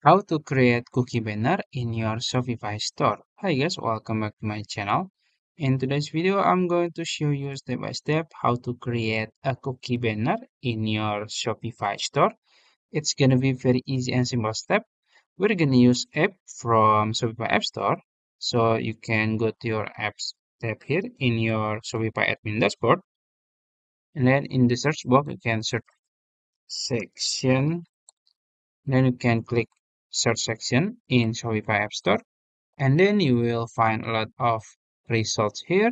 How to create cookie banner in your Shopify store. Hi guys, welcome back to my channel. In today's video, I'm going to show you step by step how to create a cookie banner in your Shopify store. It's gonna be very easy and simple step. We're gonna use app from Shopify App Store. So you can go to your apps tab here in your Shopify admin dashboard. And then in the search box, you can search section. Then you can click search section in Shopify App Store. And then you will find a lot of results here.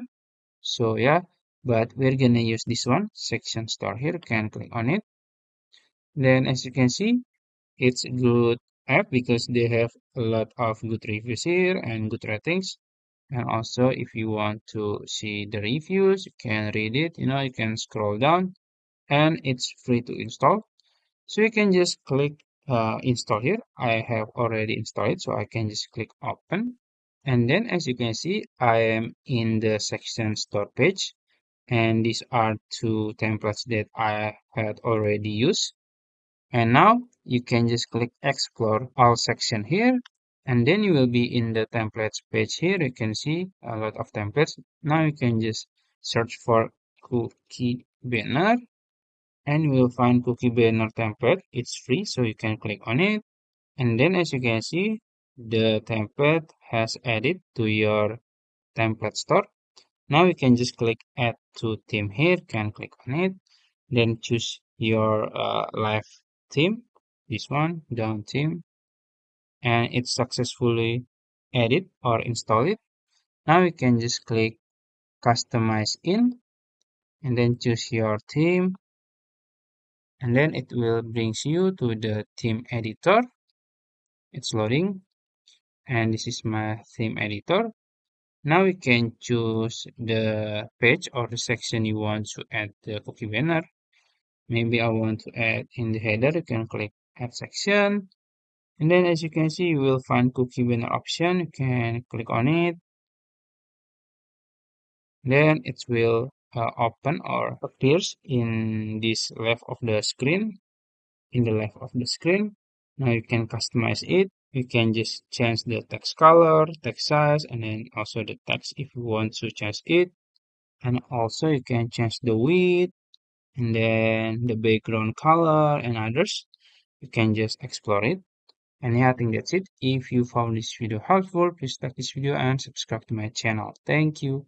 So yeah, but we're gonna use this one, section store here. You can click on it. Then as you can see, it's a good app because they have a lot of good reviews here and good ratings. And also if you want to see the reviews, you can read it, you can scroll down and it's free to install. So you can just click install here. I have already installed it, so I can just click open. And then as you can see, I am in the section store page. And these are two templates that I had already used. And now you can just click explore all section here. And then you will be in the templates page here. You can see a lot of templates. Now you can just search for cookie banner and you will find cookie banner template. It's free, so you can click on it. And then as you can see, the template has added to your template store. Now you can just click add to theme here, can click on it, then choose your live theme, this one, down theme, and it's successfully added or installed it. Now you can just click customize in and then choose your theme and then it will brings you to the theme editor. It's loading and this is my theme editor. Now we can choose the page or the section you want to add the cookie banner. Maybe I want to add in the header. You can click add section and then as you can see you will find cookie banner option. You can click on it, then it will open or appears in this left of the screen. In the left of the screen. Now you can customize it. You can just change the text color, text size, and then also the text if you want to change it. And also you can change the width and then the background color and others. You can just explore it. And yeah, I think that's it. If you found this video helpful, please like this video and subscribe to my channel. Thank you.